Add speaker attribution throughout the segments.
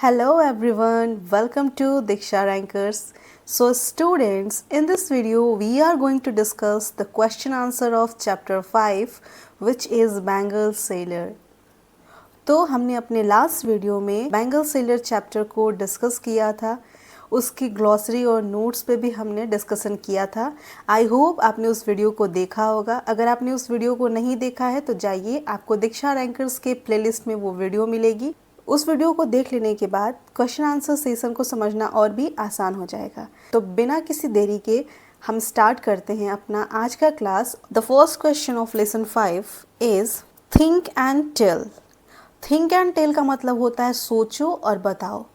Speaker 1: Hello everyone, welcome to Diksha Rankers. So students, in this video we are going to discuss the question answer of chapter 5 which is Bengal Sailor. तो हमने अपने last video में Bengal seller chapter को discuss किया था, उसकी glossary और notes पे भी हमने डिस्कशन किया था। आई होप आपने उस वीडियो को देखा होगा। अगर आपने उस वीडियो को नहीं देखा है तो जाइए, आपको दीक्षा रैंकर्स के प्लेलिस्ट में वो वीडियो मिलेगी। उस वीडियो को देख लेने के बाद क्वेश्चन आंसर सेशन को समझना और भी आसान हो जाएगा। तो बिना किसी देरी के हम स्टार्ट करते हैं अपना आज का class. The first question of lesson 5 is think and tell. Think and tell का मतलब होता है सोचो और बताओ।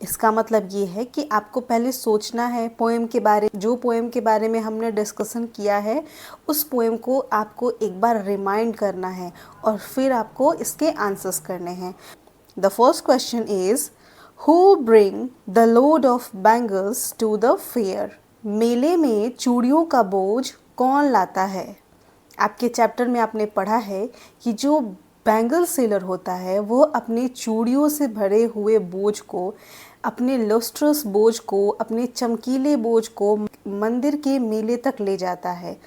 Speaker 1: इसका मतलब ये है कि आपको पहले सोचना है पोएम के बारे, जो पोएम के बारे में हमने डिस्कशन किया है उस पोएम को आपको एक बार रिमाइंड करना है और फिर आपको इसके आंसर्स करने हैं। The first question is who bring the load of bangles to the fair. मेले में चूड़ियों का बोझ कौन लाता है। आपके चैप्टर में आपने पढ़ा है कि जो बैंगल सेलर होता है वो अपने चूड़ियों से भरे हुए बोझ को, अपने लस्ट्रस बोझ को, अपने चमकीले बोझ को मंदिर के मेले तक ले जाता है।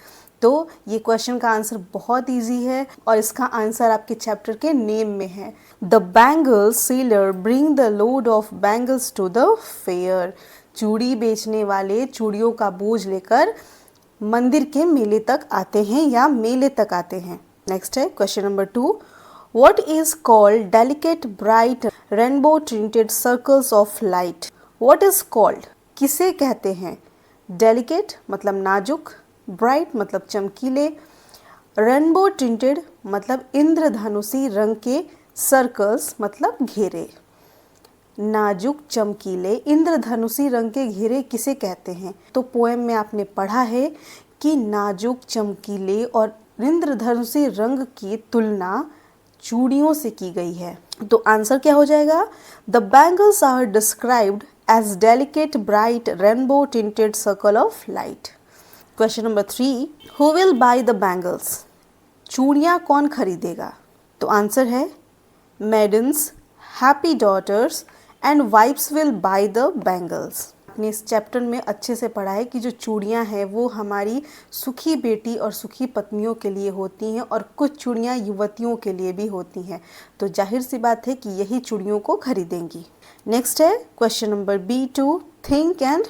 Speaker 1: तो ये क्वेश्चन का आंसर बहुत इजी है और इसका आंसर आपके चैप्टर के नेम में है। The bangle seller bring the load of bangles to the fair. चूड़ी बेचने वाले चूड़ियों का बोझ लेकर मंदिर के मेले तक आते हैं या मेले तक आते हैं। नेक्स्ट है question number 2। What is called delicate bright rainbow tinted circles of light? What is called? किसे कहते हैं? Delicate मतलब नाजुक, bright मतलब चमकीले, rainbow tinted मतलब इंद्रधनुषी रंग के, circles मतलब घेरे। नाजुक चमकीले इंद्रधनुषी रंग के घेरे किसे कहते हैं? तो पोएम में आपने पढ़ा है कि नाजुक चमकीले और इंद्रधनुषी रंग की तुलना चूड़ियों से की गई है। तो आंसर क्या हो जाएगा? The bangles are described as delicate bright rainbow tinted circle of light. Question number 3। Who will buy the bangles. चूड़ियाँ कौन खरीदेगा? तो आंसर है maidens, happy daughters and wifes will buy the bangles. आपने इस चैप्टर में अच्छे से पढ़ा है कि जो चूड़ियाँ हैं वो हमारी सुखी बेटी और सुखी पत्नियों के लिए होती हैं और कुछ चूड़ियाँ युवतियों के लिए भी होती हैं। तो जाहिर सी बात है कि यही चूड़ियों को खरीदेंगी। नेक्स्ट है question number B2। Think and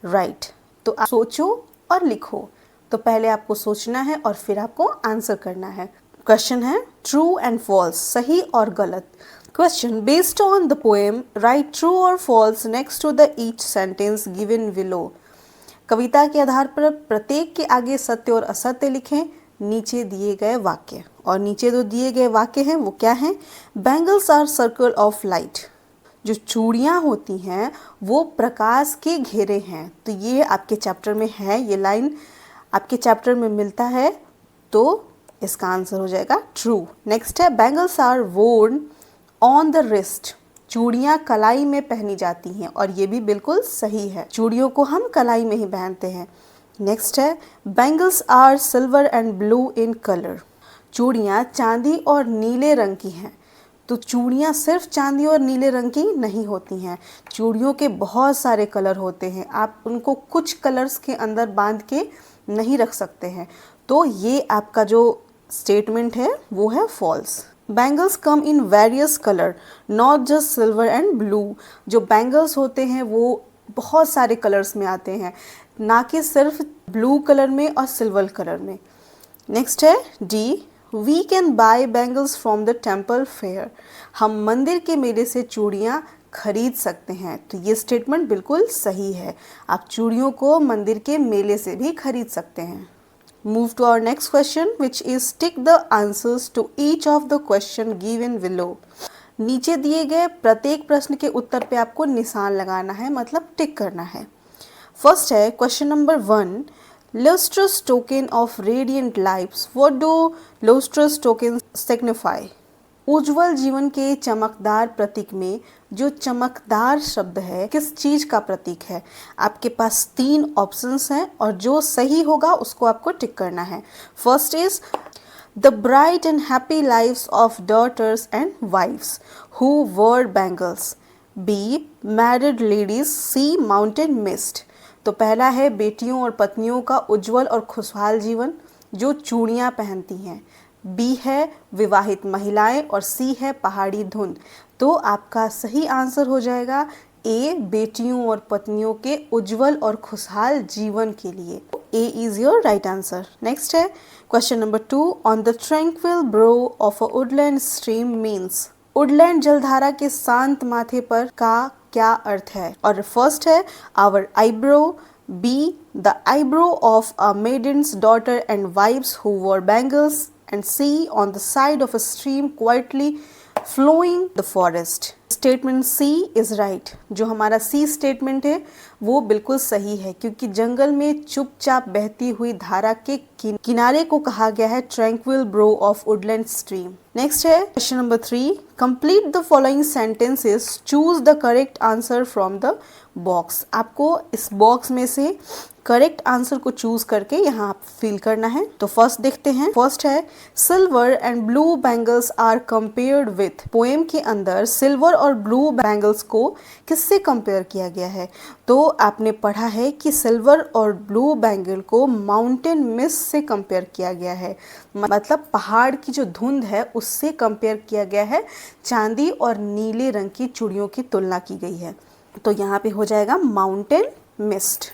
Speaker 1: right. तो आप सोचो और लिखो। तो पहले आपको सोचना है और फिर आपको आंसर करना है। क्वेश्चन है ट्रू एंड फॉल्स, सही और गलत। Question: Based on the poem, write true or false next to the each sentence given below. कविता के आधार पर प्रत्येक के आगे सत्य और असत्य लिखें नीचे दिए गए वाक्य। और नीचे जो दिए गए वाक्य हैं वो क्या हैं? Bangles are circle of light. जो चूड़ियाँ होती हैं वो प्रकाश के घेरे हैं। तो ये आपके चैप्टर में है, ये लाइन आपके चैप्टर में मिलता है, तो इसका आंसर हो जाएगा ट्रू। नेक्स्ट है Bangles are worn on the wrist. चूड़ियाँ कलाई में पहनी जाती हैं और ये भी बिल्कुल सही है, चूड़ियों को हम कलाई में ही पहनते हैं। नेक्स्ट है bangles are silver and blue in colour. चूड़ियाँ चांदी और नीले रंग की हैं। तो चूड़ियाँ सिर्फ चांदी और नीले रंग की नहीं होती हैं, चूड़ियों के बहुत सारे कलर होते हैं। आप उनको कुछ कलर्स के अंदर बांध के नहीं रख सकते हैं। तो ये आपका जो स्टेटमेंट है वो है false. Bangles come in various colour not just silver and blue. जो बैंगल्स होते हैं वो बहुत सारे कलर्स में आते हैं, ना कि सिर्फ ब्लू कलर में और सिल्वर कलर में। नेक्स्ट है D. We can buy bangles from the temple fair. हम मंदिर के मेले से चूड़ियाँ खरीद सकते हैं। तो ये स्टेटमेंट बिल्कुल सही है, आप चूड़ियों को मंदिर के मेले से भी खरीद सकते हैं। Move to our next question, which is tick the answers to each of the question given below. नीचे दिए गए प्रत्येक प्रश्न के उत्तर पे आपको निशान लगाना है, मतलब टिक करना है। फर्स्ट है question number 1। lustrous token of radiant lives. What do lustrous tokens signify? उज्जवल जीवन के चमकदार प्रतीक में जो चमकदार शब्द है किस चीज का प्रतीक है? आपके पास 3 ऑप्शंस हैं और जो सही होगा उसको आपको टिक करना है। First is the bright and happy lives of daughters and wifes who wore bangles. B married ladies C mountain mist. तो पहला है बेटियों और पत्नियों का उज्जवल और खुशहाल जीवन जो चूड़ियाँ पहनती हैं। बी है विवाहित महिलाएं और सी है पहाड़ी धुंध। तो आपका सही आंसर हो जाएगा ए बेटियों और पत्नियों के उज्जवल और खुशहाल जीवन के लिए। A is your right answer. Next है question number 2 on the tranquil brow of a woodland stream means. Woodland जलधारा के शांत माथे पर का क्या अर्थ है? और फर्स्ट है our eyebrow, B the eyebrow of a maidens daughter and wives who wore bangles, and C on the side of a stream quietly flowing the forest. Statement C is right. जो हमारा सी statement है वो बिल्कुल सही है क्योंकि जंगल में चुपचाप बहती हुई धारा के किनारे को कहा गया है tranquil brow of woodland stream. Next है question number 3 complete the following sentences, choose the correct answer from the box. आपको इस बॉक्स में से करेक्ट आंसर को चूज करके यहाँ फिल करना है। तो फर्स्ट देखते हैं। फर्स्ट है silver and blue bangles are compared with. Poem के अंदर सिल्वर और ब्लू बैंगल्स को किससे कंपेयर किया गया है? तो आपने पढ़ा है कि सिल्वर और ब्लू बैंगल को माउंटेन मिस्ट से कंपेयर किया गया है, मतलब पहाड़ की जो धुंध है उससे कंपेयर किया गया है। चांदी और नीले रंग की चूड़ियों की तुलना की गई है। तो यहाँ पे हो जाएगा माउंटेन मिस्ट।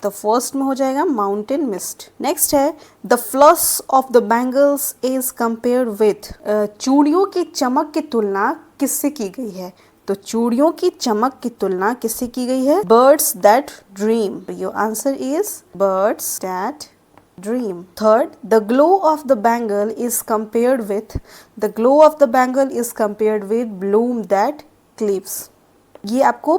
Speaker 1: तो फर्स्ट में हो जाएगा माउंटेन मिस्ट। नेक्स्ट है the flush of the bangles is compared with. चूड़ियों की चमक की तुलना किससे की गई है? तो चूड़ियों की चमक की तुलना किससे की गई है? Birds that dream. Your answer is birds that dream. Third the glow of the bangle is compared with. The glow of the bangle is compared with Bloom that clips. ये आपको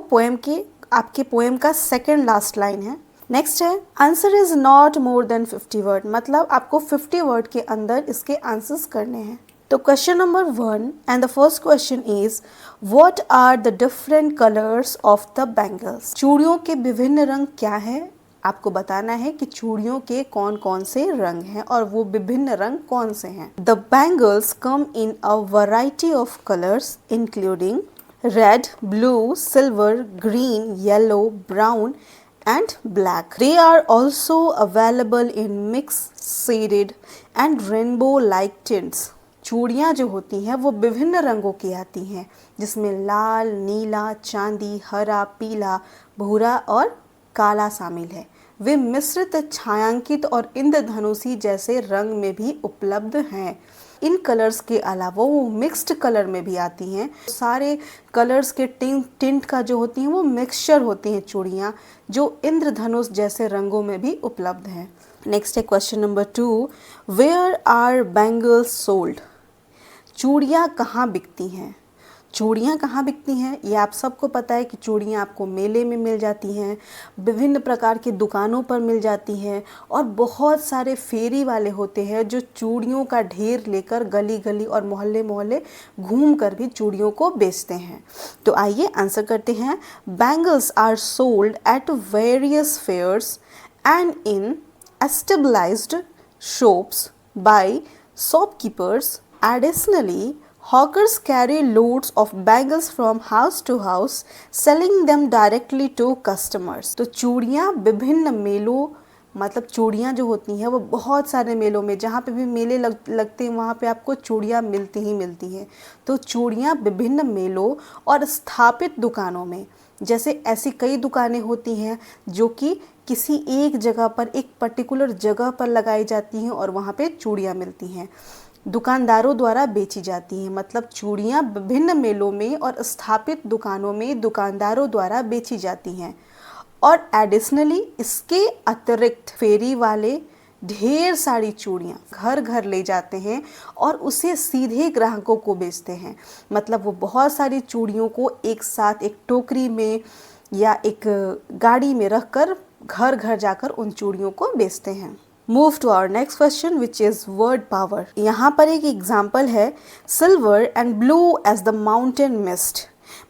Speaker 1: आपके पोएम का सेकेंड लास्ट लाइन है। Next है answer is not more than 50 word, मतलब आपको 50 word के अंदर इसके आंसर्स करने हैं। तो question number 1 and the first question is what are the different colours of the bangles. चूड़ियों के विभिन्न रंग क्या हैं? आपको बताना है कि चूड़ियों के कौन कौन से रंग हैं और वो विभिन्न रंग कौन से हैं। The bangles come in a variety of colours including red, blue, silver, green, yellow, brown and black. They are also available in mixed shaded and rainbow like tints. चूड़ियाँ जो होती हैं वो विभिन्न रंगों की आती हैं जिसमें लाल, नीला, चांदी, हरा, पीला, भूरा और काला शामिल है। वे मिश्रित, छायांकित और इंद्रधनुषी जैसे रंग में भी उपलब्ध हैं। इन कलर्स के अलावा वो मिक्स्ड कलर में भी आती हैं। सारे कलर्स के टिंट का जो होती हैं वो मिक्सचर होती हैं चूड़ियाँ जो इंद्रधनुष जैसे रंगों में भी उपलब्ध हैं। नेक्स्ट है question number 2 where are bangles sold. चूड़ियाँ कहाँ बिकती हैं? चूड़ियाँ कहाँ बिकती हैं ये आप सबको पता है कि चूड़ियाँ आपको मेले में मिल जाती हैं, विभिन्न प्रकार की दुकानों पर मिल जाती हैं और बहुत सारे फेरी वाले होते हैं जो चूड़ियों का ढेर लेकर गली गली और मोहल्ले मोहल्ले घूम कर भी चूड़ियों को बेचते हैं। तो आइए आंसर करते हैं। Bangles are sold at various fairs and in established shops by shopkeepers. Additionally, hawkers carry loads of bangles from house to house, selling them directly to customers. तो चूड़ियाँ विभिन्न मेलों, मतलब चूड़ियाँ जो होती हैं वो बहुत सारे मेलों में, जहाँ पे भी मेले लगते हैं वहाँ पे आपको चूड़ियाँ मिलती ही मिलती हैं। तो चूड़ियाँ विभिन्न मेलों और स्थापित दुकानों में, जैसे ऐसी कई दुकानें होती हैं जो कि किसी एक जगह पर, एक पर्टिकुलर जगह पर लगाई जाती हैं और वहाँ पे चूड़ियाँ मिलती हैं, दुकानदारों द्वारा बेची जाती हैं। मतलब चूड़ियाँ विभिन्न मेलों में और स्थापित दुकानों में दुकानदारों द्वारा बेची जाती हैं। और एडिशनली इसके अतिरिक्त फेरी वाले ढेर सारी चूड़ियाँ घर घर ले जाते हैं और उसे सीधे ग्राहकों को बेचते हैं। मतलब वो बहुत सारी चूड़ियों को एक साथ एक टोकरी में या एक गाड़ी में रखकर घर घर जाकर उन चूड़ियों को बेचते हैं। Move to our next question which is word power. यहाँ पर एक एग्जाम्पल है silver and blue as the mountain mist.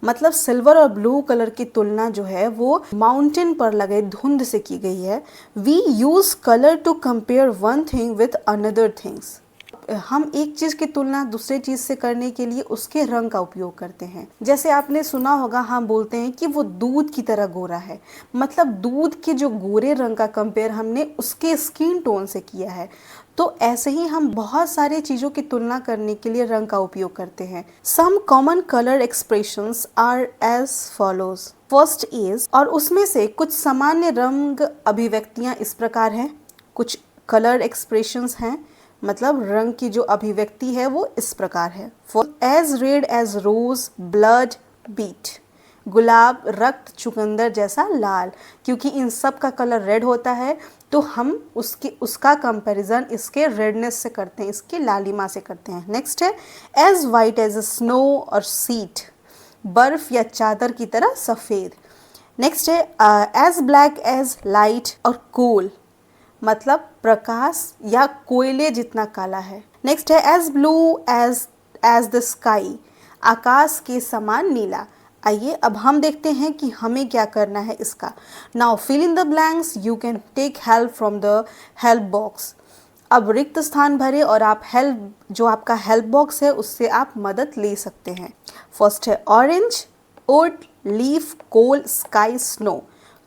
Speaker 1: मतलब सिल्वर और ब्लू कलर की तुलना जो है वो माउंटेन पर लगे धुंध से की गई है। We use colour to compare one thing with another things. हम एक चीज़ की तुलना दूसरे चीज़ से करने के लिए उसके रंग का उपयोग करते हैं। जैसे आपने सुना होगा, हम बोलते हैं कि वो दूध की तरह गोरा है, मतलब दूध के जो गोरे रंग का कंपेयर हमने उसके स्किन टोन से किया है। तो ऐसे ही हम बहुत सारी चीज़ों की तुलना करने के लिए रंग का उपयोग करते हैं। Some common colour expressions are as follows. First is, और उसमें से कुछ सामान्य रंग अभिव्यक्तियाँ इस प्रकार हैं। कुछ कलर एक्सप्रेशंस हैं, मतलब रंग की जो अभिव्यक्ति है वो इस प्रकार है। एज रेड एज रोज, ब्लड, बीट। गुलाब, रक्त, चुकंदर जैसा लाल। क्योंकि इन सब का कलर रेड होता है तो हम उसका कंपैरिजन इसके रेडनेस से करते हैं, इसकी लालिमा से करते हैं। नेक्स्ट है एज वाइट एज स्नो और सीट, बर्फ या चादर की तरह सफ़ेद। नेक्स्ट है एज ब्लैक एज लाइट और कूल, मतलब प्रकाश या कोयले जितना काला है। नेक्स्ट है as blue as the sky, आकाश के समान नीला। आइए अब हम देखते हैं कि हमें क्या करना है इसका। Now fill in the blanks, you can take help from the help box. अब रिक्त स्थान भरे और आप जो आपका हेल्प बॉक्स है उससे आप मदद ले सकते हैं। फर्स्ट है orange, wood, leaf, coal, sky, snow.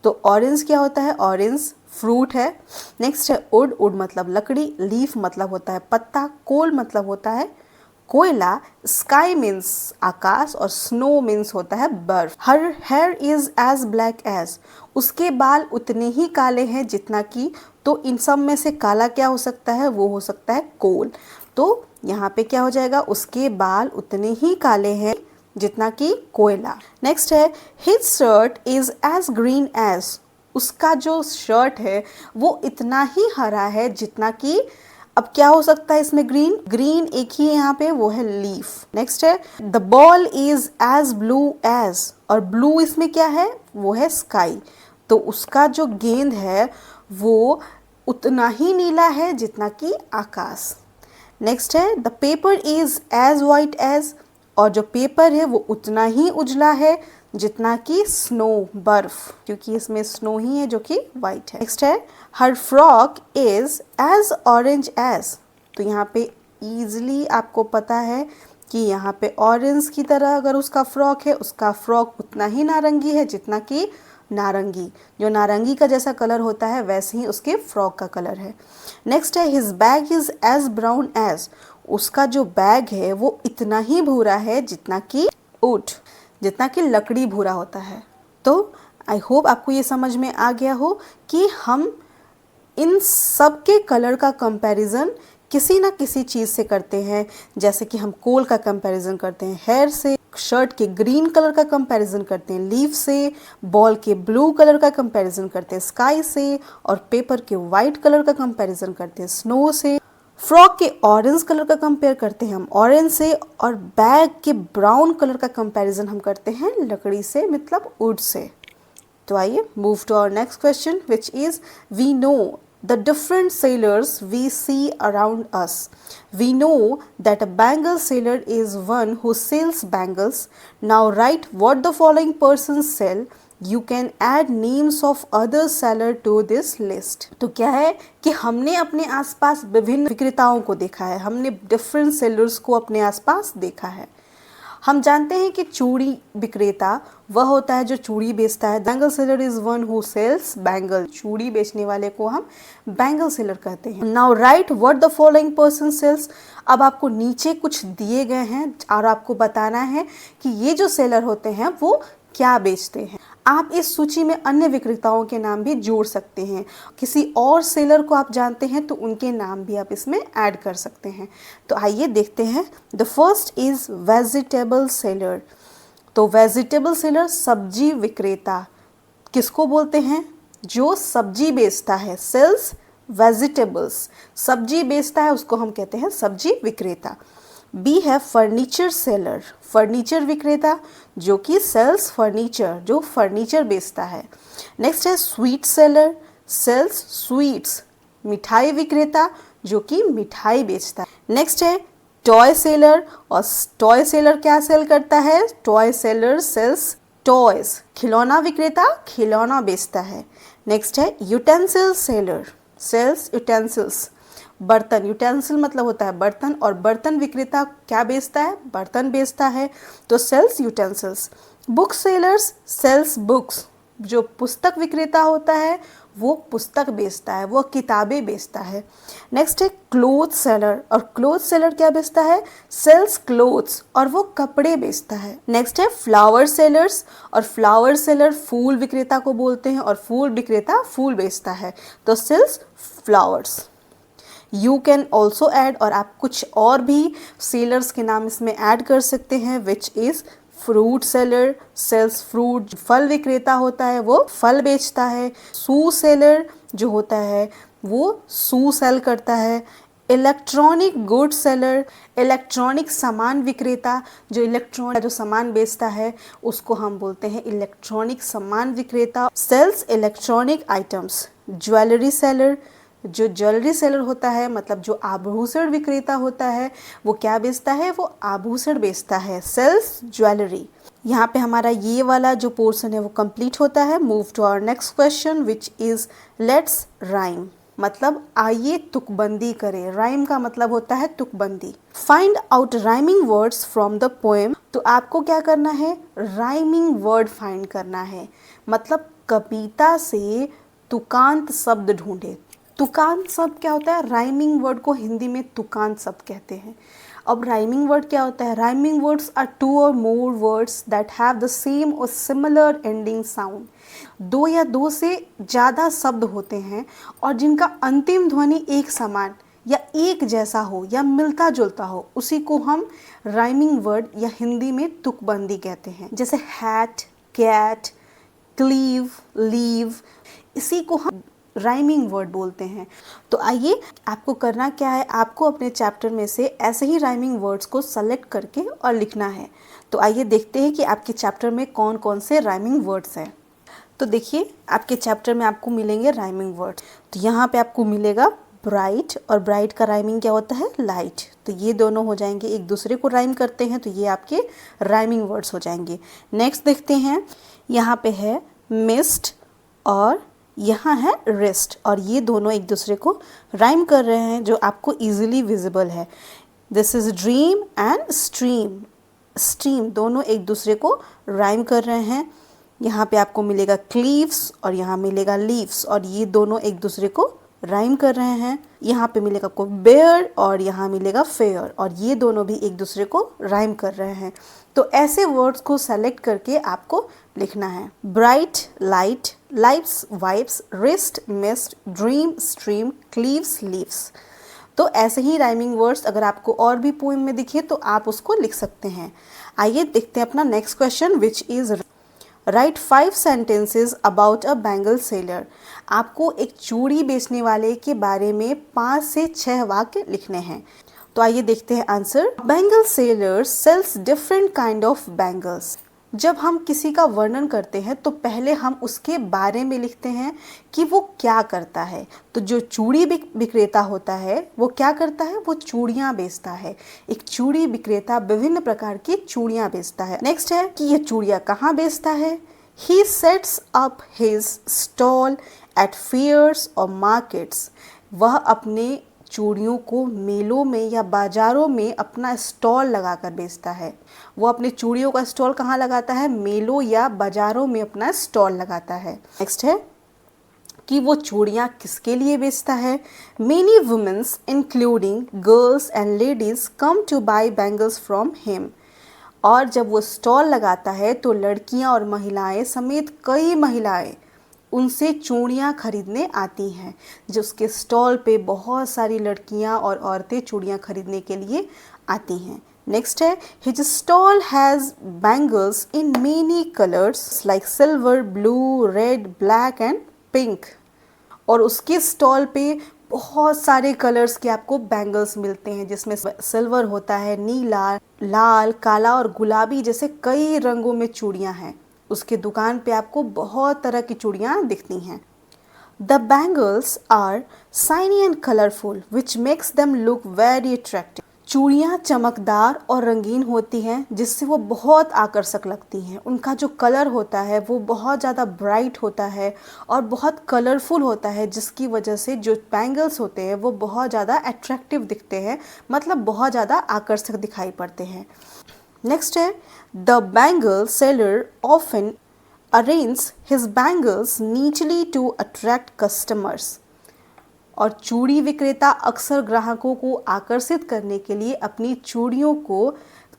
Speaker 1: तो ऑरेंज क्या होता है? ऑरेंज फ्रूट है। नेक्स्ट है वुड, वुड मतलब लकड़ी, लीफ मतलब होता है पत्ता, कोल मतलब होता है कोयला, स्काई मीन्स आकाश और स्नो मीन्स होता है बर्फ। Her hair is as black as, उसके बाल उतने ही काले हैं जितना कि, तो इन सब में से काला क्या हो सकता है? वो हो सकता है कोल। तो यहाँ पे क्या हो जाएगा? उसके बाल उतने ही काले हैं जितना कि कोयला। नेक्स्ट है his shirt is as green as, उसका जो शर्ट है वो इतना ही हरा है जितना कि, अब क्या हो सकता है इसमें? ग्रीन एक ही है यहाँ पे, वो है लीफ। नेक्स्ट है the ball is as blue as, और ब्लू इसमें क्या है? वो है स्काई। तो उसका जो गेंद है वो उतना ही नीला है जितना कि आकाश। नेक्स्ट है the paper is as white as, और जो पेपर है वो उतना ही उजला है जितना कि स्नो बर्फ, क्योंकि इसमें स्नो ही है जो कि वाइट है। नेक्स्ट है her frock is as orange as, तो यहाँ पे इजीली आपको पता है कि यहाँ पे ऑरेंज की तरह अगर उसका फ्रॉक है, उसका फ्रॉक उतना ही नारंगी है जितना कि नारंगी, जो नारंगी का जैसा कलर होता है वैसे ही उसके फ्रॉक का कलर है। नेक्स्ट है his bag is as brown as, उसका जो बैग है वो इतना ही भूरा है जितना कि ऊट, जितना कि लकड़ी भूरा होता है। तो आई होप आपको ये समझ में आ गया हो कि हम इन सब के कलर का कंपैरिजन किसी ना किसी चीज़ से करते हैं। जैसे कि हम कोल का कंपैरिजन करते हैं हेयर से, शर्ट के ग्रीन कलर का कंपैरिजन करते हैं लीफ से, बॉल के ब्लू कलर का कंपैरिजन करते हैं स्काई से, और पेपर के वाइट कलर का कंपैरिजन करते हैं स्नो से, फ्रॉक के ऑरेंज कलर का कंपेयर करते हैं हम ऑरेंज से, और बैग के ब्राउन कलर का कंपैरिजन हम करते हैं लकड़ी से, मतलब वुड से। तो आइए move to our next question which is we know the different sailors we see around us. We know that a bangle seller is one who sells bangles. Now write what the following persons sell. You can add names of other seller to this list. तो क्या है कि हमने अपने आसपास विभिन्न विक्रेताओं को देखा है, हमने different sellers को अपने आसपास देखा है। हम जानते हैं कि चूड़ी विक्रेता वह होता है जो चूड़ी बेचता है। Bangle seller is one who sells bangle, चूड़ी बेचने वाले को हम बैंगल सेलर कहते हैं। Now write what the following person sells. अब आपको नीचे कुछ दिए गए हैं और आपको बताना है कि ये जो सेलर होते हैं वो क्या बेचते हैं। आप इस सूची में अन्य विक्रेताओं के नाम भी जोड़ सकते हैं। किसी और सेलर को आप जानते हैं तो उनके नाम भी आप इसमें ऐड कर सकते हैं। तो आइए देखते हैं। The first is vegetable seller. तो वेजिटेबल सेलर सब्जी विक्रेता किसको बोलते हैं? जो सब्जी बेचता है, सेल्स वेजिटेबल्स, सब्जी बेचता है उसको हम कहते हैं सब्जी विक्रेता। बी है फर्नीचर सेलर, फर्नीचर विक्रेता जो कि सेल्स फर्नीचर, जो फर्नीचर बेचता है। नेक्स्ट है स्वीट सेलर, सेल्स स्वीट्स, मिठाई विक्रेता जो कि मिठाई बेचता है। नेक्स्ट है टॉय सेलर, और टॉय सेलर क्या सेल करता है? टॉय सेलर सेल्स टॉयज, खिलौना विक्रेता खिलौना बेचता है। नेक्स्ट है यूटेंसिल सेलर, सेल्स यूटेंसिल्स, बर्तन, यूटेंसिल मतलब होता है बर्तन, और बर्तन विक्रेता क्या बेचता है? बर्तन बेचता है, तो sells utensils. Book sellers sells books, जो पुस्तक विक्रेता होता है वो पुस्तक बेचता है, वो किताबें बेचता है। नेक्स्ट है क्लोथ सेलर, और क्लोथ सेलर क्या बेचता है? सेल्स क्लोथ्स, और वो कपड़े बेचता है। नेक्स्ट है फ्लावर सेलर्स, और फ्लावर सेलर फूल विक्रेता को बोलते हैं, और फूल विक्रेता फूल बेचता है, तो sells flowers. You can also add, और आप कुछ और भी सेलर्स के नाम इसमें ऐड कर सकते हैं, which is fruit seller sales fruit, फल विक्रेता होता है वो फल बेचता है। शू सेलर जो होता है वो शू सेल करता है। इलेक्ट्रॉनिक गुड सेलर, इलेक्ट्रॉनिक सामान विक्रेता, जो सामान बेचता है उसको हम बोलते हैं इलेक्ट्रॉनिक सामान विक्रेता, sells electronic items. Jewellery seller, जो ज्वेलरी सेलर होता है मतलब जो आभूषण विक्रेता होता है वो क्या बेचता है? वो आभूषण बेचता है, सेल्स ज्वेलरी। यहाँ पे हमारा ये वाला जो पोर्शन है वो कंप्लीट होता है। Move to our next question which is let's rhyme, मतलब आइए तुकबंदी करें। राइम का मतलब होता है तुकबंदी। Find out rhyming words from the poem, तो आपको क्या करना है? राइमिंग वर्ड फाइंड करना है, मतलब कविता से तुकांत शब्द ढूंढे। तुकांत शब्द क्या होता है? राइमिंग वर्ड को हिंदी में तुकांत शब्द कहते हैं। अब राइमिंग वर्ड क्या होता है? राइमिंग वर्ड्स आर टू और more words that have the same और सिमिलर एंडिंग साउंड। दो या दो से ज़्यादा शब्द होते हैं और जिनका अंतिम ध्वनि एक समान या एक जैसा हो या मिलता जुलता हो, उसी को हम राइमिंग वर्ड या हिंदी में तुकबंदी कहते हैं। जैसे हैट, कैट, क्लीव, लीव, इसी को हम राइमिंग वर्ड बोलते हैं। तो आइए आपको करना क्या है, आपको अपने चैप्टर में से ऐसे ही राइमिंग वर्ड्स को सेलेक्ट करके और लिखना है। तो आइए देखते हैं कि आपके चैप्टर में कौन कौन से राइमिंग वर्ड्स हैं। तो देखिए आपके चैप्टर में आपको मिलेंगे राइमिंग वर्ड्स। तो यहाँ पे आपको मिलेगा ब्राइट, और ब्राइट का राइमिंग क्या होता है? लाइट। तो ये दोनों हो जाएंगे, एक दूसरे को राइम करते हैं, तो ये आपके राइमिंग वर्ड्स हो जाएंगे। नेक्स्ट देखते हैं, यहाँ पे है मिस्ट और यहाँ है रिस्ट, और ये दोनों एक दूसरे को राइम कर रहे हैं जो आपको इजीली विजिबल है। This is dream and stream, stream दोनों एक दूसरे को राइम कर रहे हैं। यहाँ पे आपको मिलेगा क्लीव्स और यहाँ मिलेगा लीव्स, और ये दोनों एक दूसरे को राइम कर रहे हैं। यहाँ पे मिलेगा आपको बेयर और यहाँ मिलेगा फेयर, और ये दोनों भी एक दूसरे को राइम कर रहे हैं। तो ऐसे वर्ड्स को सेलेक्ट करके आपको लिखना है। Bright, light, lights, wipes, wrist, mist, dream, stream, cleaves, leaves. तो ऐसे ही राइमिंग वर्ड्स अगर आपको और भी पोएम में दिखे तो आप उसको लिख सकते हैं। आइए देखते हैं अपना next question which is right 5 sentences about a bangle seller. आपको एक चूड़ी बेचने वाले के बारे में 5 से 6 वाक्य लिखने हैं। तो आइए देखते हैं answer. Bangle seller sales different kind of bangles. जब हम किसी का वर्णन करते हैं तो पहले हम उसके बारे में लिखते हैं कि वो क्या करता है। तो जो चूड़ी विक्रेता होता है वो क्या करता है? वो चूड़ियाँ बेचता है। एक चूड़ी विक्रेता विभिन्न प्रकार की चूड़ियाँ बेचता है। नेक्स्ट है कि ये चूड़ियाँ कहाँ बेचता है? He sets up his stall at fairs और मार्केट्स। वह अपने चूड़ियों को मेलों में या बाज़ारों में अपना स्टॉल लगाकर बेचता है। वो अपने चूड़ियों का स्टॉल कहाँ लगाता है? मेलों या बाज़ारों में अपना स्टॉल लगाता है। नेक्स्ट है कि वो चूड़ियाँ किसके लिए बेचता है? Many womens including girls and ladies come to buy bangles from him. और जब वो स्टॉल लगाता है तो लड़कियाँ और महिलाएं समेत कई महिलाएं उनसे चूड़ियाँ खरीदने आती हैं। जो उसके स्टॉल पे बहुत सारी लड़कियाँ और औरतें चूड़ियाँ खरीदने के लिए आती हैं। नेक्स्ट है his stall has bangles in many colours like silver, blue, red, black and pink. और उसके स्टॉल पे बहुत सारे कलर्स के आपको बैंगल्स मिलते हैं, जिसमें सिल्वर होता है, नीला, लाल, काला और गुलाबी जैसे कई रंगों में चूड़ियाँ हैं। उसके दुकान पे आपको बहुत तरह की चूड़ियाँ दिखती हैं। The bangles are shiny and colourful which makes them look very attractive. चूड़ियाँ चमकदार और रंगीन होती हैं जिससे वो बहुत आकर्षक लगती हैं। उनका जो कलर होता है वो बहुत ज़्यादा ब्राइट होता है और बहुत कलरफुल होता है, जिसकी वजह से जो बैंगल्स होते हैं वो बहुत ज़्यादा अट्रैक्टिव दिखते हैं, मतलब बहुत ज़्यादा आकर्षक दिखाई पड़ते हैं। नेक्स्ट है, the bangle seller often arrange his bangles neatly to attract customers. और चूड़ी विक्रेता अक्सर ग्राहकों को आकर्षित करने के लिए अपनी चूड़ियों को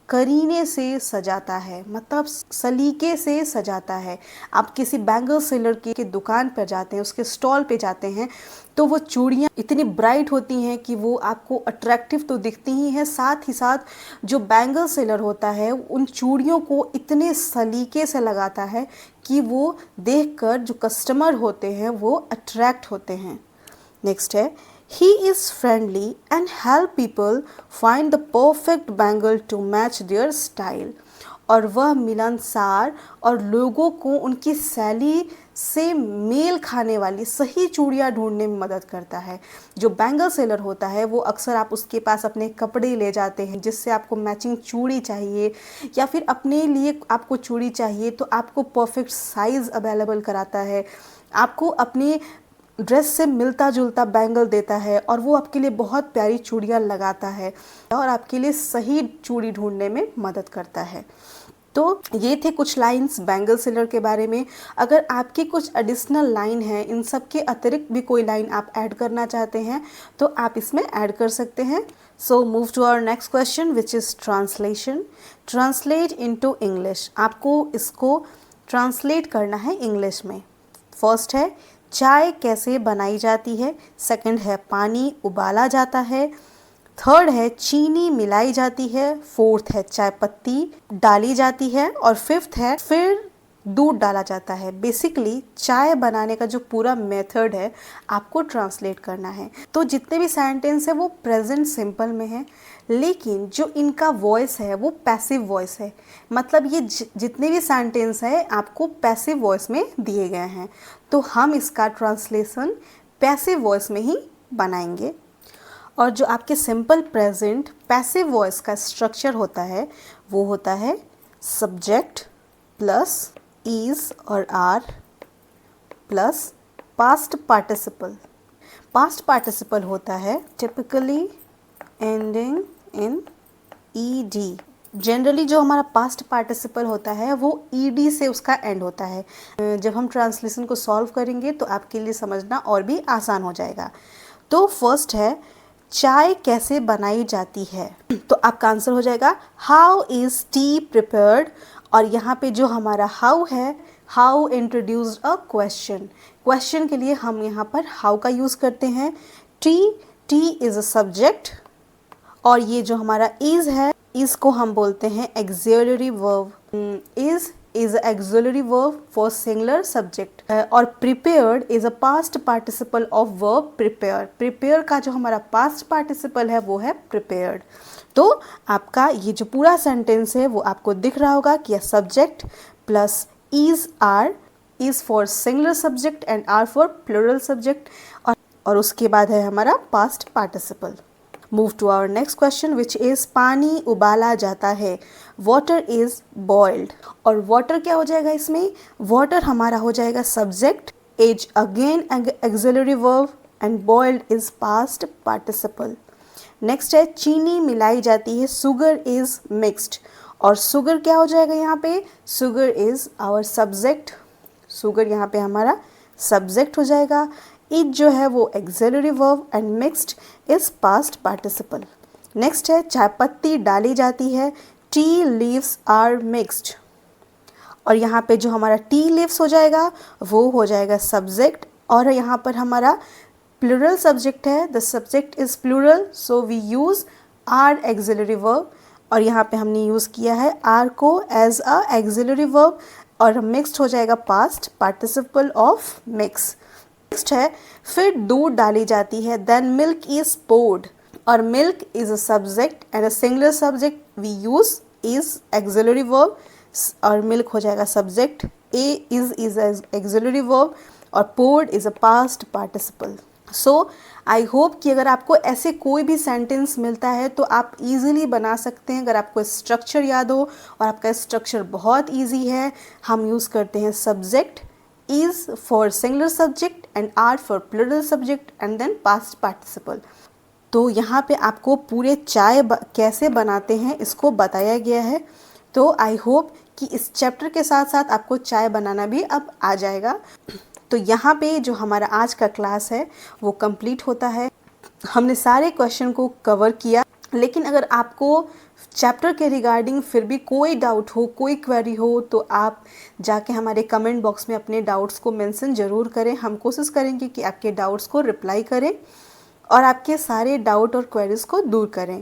Speaker 1: करीने से सजाता है, मतलब सलीके से सजाता है। आप किसी बैंगल सेलर की दुकान पर जाते हैं, उसके स्टॉल पे जाते हैं, तो वो चूड़ियाँ इतनी ब्राइट होती हैं कि वो आपको अट्रैक्टिव तो दिखती ही हैं, साथ ही साथ जो बैंगल सेलर होता है उन चूड़ियों को इतने सलीके से लगाता है कि वो देखकर जो कस्टमर होते हैं वो अट्रैक्ट होते हैं। नेक्स्ट है, he is friendly and help people find the perfect bangle to match their style। और वह मिलनसार और लोगों को उनकी शैली से मेल खाने वाली सही चूड़ियाँ ढूंढने में मदद करता है। जो बैंगल सेलर होता है वो अक्सर आप उसके पास अपने कपड़े ले जाते हैं जिससे आपको मैचिंग चूड़ी चाहिए, या फिर अपने लिए आपको चूड़ी चाहिए तो आपको परफेक्ट साइज़ अवेलेबल कराता है, आपको अपने ड्रेस से मिलता जुलता बैंगल देता है और वो आपके लिए बहुत प्यारी चूड़ियाँ लगाता है और आपके लिए सही चूड़ी ढूंढने में मदद करता है। तो ये थे कुछ लाइंस बैंगल सेलर के बारे में। अगर आपकी कुछ एडिशनल लाइन है, इन सब के अतिरिक्त भी कोई लाइन आप ऐड करना चाहते हैं तो आप इसमें ऐड कर सकते हैं। So move to our next question which is translation. Translate into English. आपको इसको ट्रांसलेट करना है इंग्लिश में। फर्स्ट है, चाय कैसे बनाई जाती है। सेकंड है, पानी उबाला जाता है। थर्ड है, चीनी मिलाई जाती है। फोर्थ है, चाय पत्ती डाली जाती है। और फिफ्थ है, फिर दूध डाला जाता है। बेसिकली चाय बनाने का जो पूरा मेथड है आपको ट्रांसलेट करना है। तो जितने भी सेंटेंस है वो प्रेजेंट सिंपल में है, लेकिन जो इनका वॉइस है वो पैसिव वॉइस है। मतलब ये जितने भी सेंटेंस है आपको पैसिव वॉइस में दिए गए हैं, तो हम इसका ट्रांसलेशन पैसिव वॉइस में ही बनाएंगे। और जो आपके सिंपल प्रेजेंट पैसिव वॉइस का स्ट्रक्चर होता है वो होता है सब्जेक्ट प्लस इज और are plus past participle. Past participle होता है typically ending in ED. Generally जो हमारा पास्ट पार्टिसिपल होता है वो ईडी से उसका एंड होता है। जब हम ट्रांसलेशन को सॉल्व करेंगे तो आपके लिए समझना और भी आसान हो जाएगा। तो फर्स्ट है, चाय कैसे बनाई जाती है, तो आपका आंसर हो जाएगा हाउ इज़ टी प्रिपेयर्ड। और यहाँ पे जो हमारा हाउ है, how introduced a question. Question के लिए हम यहाँ पर हाउ का यूज़ करते हैं। टी इज़ अ सब्जेक्ट, और ये जो हमारा इज़ है, इसको हम बोलते हैं auxiliary verb. Is auxiliary verb for singular subject. और prepared is a past participle of verb prepare. Prepare का जो हमारा पास्ट पार्टिसिपल है वो है प्रिपेयर्ड। तो आपका ये जो पूरा सेंटेंस है वो आपको दिख रहा होगा कि subject plus is are, is for singular subject and are for plural subject, और उसके बाद है हमारा past participle. Move to our next question which is पानी उबाला जाता है। Water is boiled. और वाटर क्या हो जाएगा इसमें, वाटर हमारा हो जाएगा subject, is again auxiliary verb and boiled is past participle. Next है, चीनी मिलाई जाती है, सुगर इज मिक्स्ड। और सुगर क्या हो जाएगा यहाँ पे, sugar is our subject, sugar यहाँ पे हमारा सब्जेक्ट हो जाएगा। इट जो है वो axillary verb and mixed is past participle. Next है, चाय पत्ती डाली जाती है, टी लीव्स आर मिक्स्ड। और यहाँ पे जो हमारा टी लीव्स हो जाएगा वो हो जाएगा सब्जेक्ट, और यहाँ पर हमारा प्लूरल सब्जेक्ट है, the subject is plural, so we use are auxiliary verb. और यहाँ पे हमने यूज़ किया है आर को एज अ एक्सिलरी वर्ब, और मिक्स्ड हो जाएगा past participle of mix. Next है, फिर दूध डाली जाती है, देन मिल्क इज पोर्ड। और milk is a subject and a singular subject we use is auxiliary verb, और मिल्क हो जाएगा subject, a is auxiliary verb, और poured is a past participle. So I hope कि अगर आपको ऐसे कोई भी सेंटेंस मिलता है तो आप इजीली बना सकते हैं। अगर आपको स्ट्रक्चर याद हो और आपका स्ट्रक्चर बहुत इजी है, हम यूज़ करते हैं subject is for singular subject and are for plural subject and then past participle. तो यहाँ पे आपको पूरे चाय कैसे बनाते हैं इसको बताया गया है। तो आई होप कि इस चैप्टर के साथ साथ आपको चाय बनाना भी अब आ जाएगा। तो यहाँ पे जो हमारा आज का क्लास है वो कंप्लीट होता है। हमने सारे क्वेश्चन को कवर किया, लेकिन अगर आपको चैप्टर के रिगार्डिंग फिर भी कोई डाउट हो, कोई क्वेरी हो, तो आप जाके हमारे कमेंट बॉक्स में अपने डाउट्स को मेंशन ज़रूर करें। हम कोशिश करेंगे कि आपके डाउट्स को रिप्लाई करें और आपके सारे डाउट और क्वेरीज को दूर करें।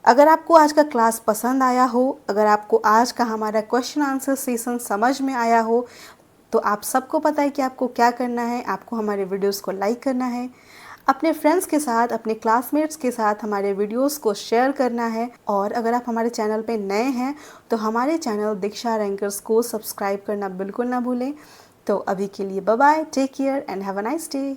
Speaker 1: अगर आपको आज का क्लास पसंद आया हो, अगर आपको आज का हमारा क्वेश्चन आंसर सेशन समझ में आया हो, तो आप सबको पता है कि आपको क्या करना है। आपको हमारे वीडियोस को लाइक करना है, अपने फ्रेंड्स के साथ, अपने क्लासमेट्स के साथ हमारे वीडियोस को शेयर करना है। और अगर आप हमारे चैनल पे नए हैं तो हमारे चैनल दीक्षा रैंकर्स को सब्सक्राइब करना बिल्कुल ना भूलें। तो अभी के लिए bye bye, take care and have a nice day.